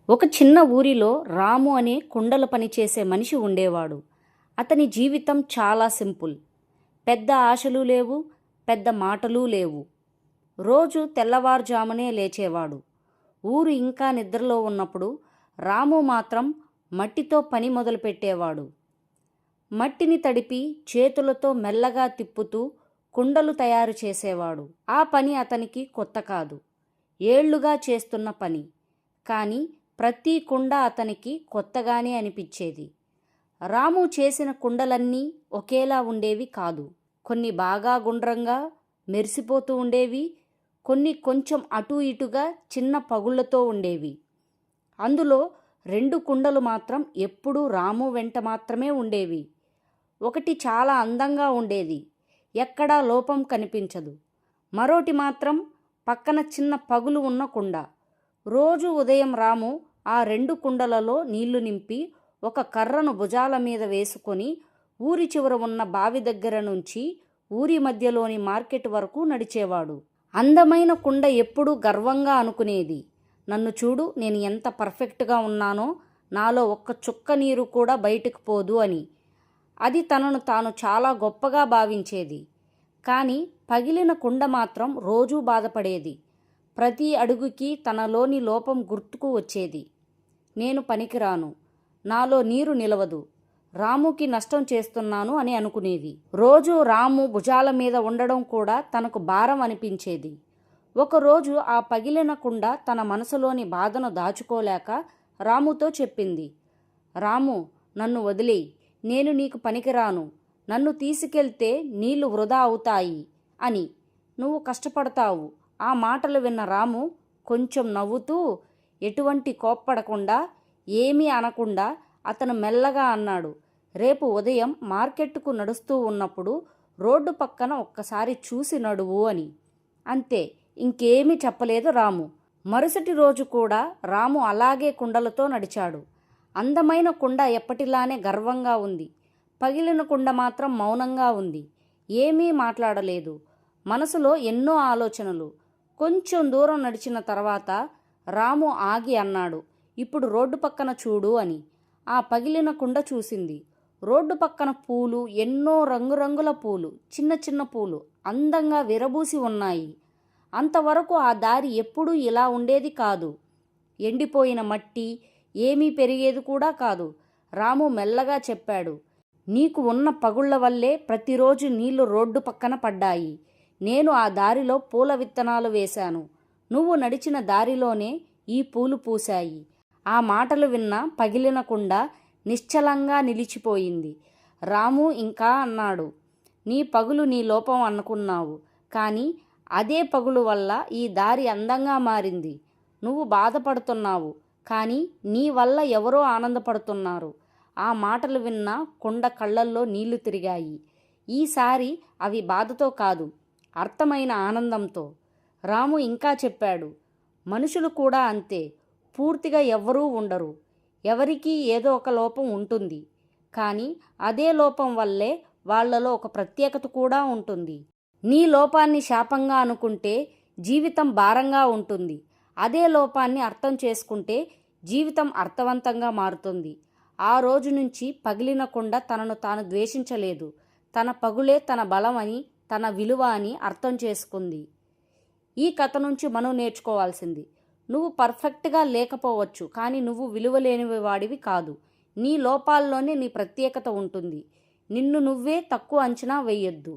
ఒక చిన్న ఊరిలో రాము అనే కుండల పనిచేసే మనిషి ఉండేవాడు. అతని జీవితం చాలా సింపుల్. పెద్ద ఆశలు లేవు, పెద్ద మాటలు లేవు. రోజు తెల్లవారుజామునే లేచేవాడు. ఊరు ఇంకా నిద్రలో ఉన్నప్పుడు రాము మాత్రం మట్టితో పని మొదలుపెట్టేవాడు. మట్టిని తడిపి చేతులతో మెల్లగా తిప్పుతూ కుండలు తయారు చేసేవాడు. ఆ పని అతనికి కొత్త కాదు, ఏళ్లుగా చేస్తున్న పని. కానీ ప్రతి కుండ అతనికి కొత్తగానే అనిపించేది. రాము చేసిన కుండలన్నీ ఒకేలా ఉండేవి కాదు. కొన్ని బాగా గుండ్రంగా మెరిసిపోతూ ఉండేవి, కొన్ని కొంచెం అటు ఇటుగా చిన్న పగుళ్లతో ఉండేవి. అందులో 2 కుండలు మాత్రం ఎప్పుడూ రాము వెంట మాత్రమే ఉండేవి. ఒకటి చాలా అందంగా ఉండేది, ఎక్కడా లోపం కనిపించదు. మరోటి మాత్రం పక్కన చిన్న పగులు ఉన్న కుండ. రోజు ఉదయం రాము ఆ 2 కుండలలో నీళ్లు నింపి ఒక కర్రను భుజాల మీద వేసుకొని ఊరి చివర ఉన్న బావి దగ్గర నుంచి ఊరి మధ్యలోని మార్కెట్ వరకు నడిచేవాడు. అందమైన కుండ ఎప్పుడూ గర్వంగా అనుకునేది, నన్ను చూడు, నేను ఎంత పర్ఫెక్ట్గా ఉన్నానో, నాలో ఒక్క చుక్క నీరు కూడా బయటకు పోదు అని. అది తనను తాను చాలా గొప్పగా భావించేది. కానీ పగిలిన కుండ మాత్రం రోజూ బాధపడేది. ప్రతి అడుగుకి తనలోని లోపం గుర్తుకు వచ్చేది. నేను పనికిరాను, నాలో నీరు నిలవదు, రాముకి నష్టం చేస్తున్నాను అని అనుకునేది. రోజు రాము భుజాల మీద ఉండడం కూడా తనకు భారం అనిపించేది. ఒకరోజు ఆ పగిలిన కుండ తన మనసులోని బాధను దాచుకోలేక రాముతో చెప్పింది, రాము, నన్ను వదిలేయ్, నేను నీకు పనికిరాను, నన్ను తీసుకెళ్తే నీళ్లు వృధా అవుతాయి అని. నువ్వు కష్టపడతావు. ఆ మాటలు విన్న రాము కొంచెం నవ్వుతూ, ఎటువంటి కోప్పడకుండా, ఏమీ అనకుండా అతను మెల్లగా అన్నాడు, రేపు ఉదయం మార్కెట్కు నడుస్తూ ఉన్నప్పుడు రోడ్డు పక్కన ఒక్కసారి చూసి నడువు అని. అంతే, ఇంకేమీ చెప్పలేదు రాము. మరుసటి రోజు కూడా రాము అలాగే కుండలతో నడిచాడు. అందమైన కుండ ఎప్పటిలానే గర్వంగా ఉంది. పగిలిన కుండ మాత్రం మౌనంగా ఉంది, ఏమీ మాట్లాడలేదు. మనసులో ఎన్నో ఆలోచనలు. కొంచెం దూరం నడిచిన తర్వాత రాము ఆగి అన్నాడు, ఇప్పుడు రోడ్డు పక్కన చూడు అని. ఆ పగిలిన కుండ చూసింది. రోడ్డు పక్కన పూలు, ఎన్నో రంగురంగుల పూలు, చిన్న చిన్న పూలు అందంగా విరబూసి ఉన్నాయి. అంతవరకు ఆ దారి ఎప్పుడూ ఇలా ఉండేది కాదు. ఎండిపోయిన మట్టి, ఏమీ పెరిగేది కూడా కాదు. రాము మెల్లగా చెప్పాడు, నీకు ఉన్న పగుళ్ల వల్లే ప్రతిరోజు నీళ్లు రోడ్డు పక్కన పడ్డాయి. నేను ఆ దారిలో పూల విత్తనాలు వేశాను. నువ్వు నడిచిన దారిలోనే ఈ పూలు పూశాయి. ఆ మాటలు విన్న పగిలిన కుండ నిశ్చలంగా నిలిచిపోయింది. రాము ఇంకా అన్నాడు, నీ పగులు నీ లోపం అనుకున్నావు, కానీ అదే పగులు వల్ల ఈ దారి అందంగా మారింది. నువ్వు బాధపడుతున్నావు, కానీ నీ వల్ల ఎవరో ఆనందపడుతున్నారు. ఆ మాటలు విన్న కుండ కళ్ళల్లో నీళ్లు తిరిగాయి. ఈసారి అవి బాధతో కాదు, అర్థమైన ఆనందంతో. రాము ఇంకా చెప్పాడు, మనుషులు కూడా అంతే, పూర్తిగా ఎవ్వరూ ఉండరు. ఎవరికీ ఏదో ఒక లోపం ఉంటుంది, కానీ అదే లోపం వల్లే వాళ్లలో ఒక ప్రత్యేకత కూడా ఉంటుంది. నీ లోపాన్ని శాపంగా అనుకుంటే జీవితం భారంగా ఉంటుంది. అదే లోపాన్ని అర్థం చేసుకుంటే జీవితం అర్థవంతంగా మారుతుంది. ఆ రోజు నుంచి పగిలిన కుండ తనను తాను ద్వేషించలేదు. తన పగులే తన బలం అని, తన విలువ అని అర్థం చేసుకుంది. ఈ కథ నుంచి మనం నేర్చుకోవాల్సింది, నువ్వు పర్ఫెక్ట్గా లేకపోవచ్చు, కానీ నువ్వు విలువలేనివి వాడివి కాదు. నీ లోపాల్లోనే నీ ప్రత్యేకత ఉంటుంది. నిన్ను నువ్వే తక్కువ అంచనా వేయొద్దు.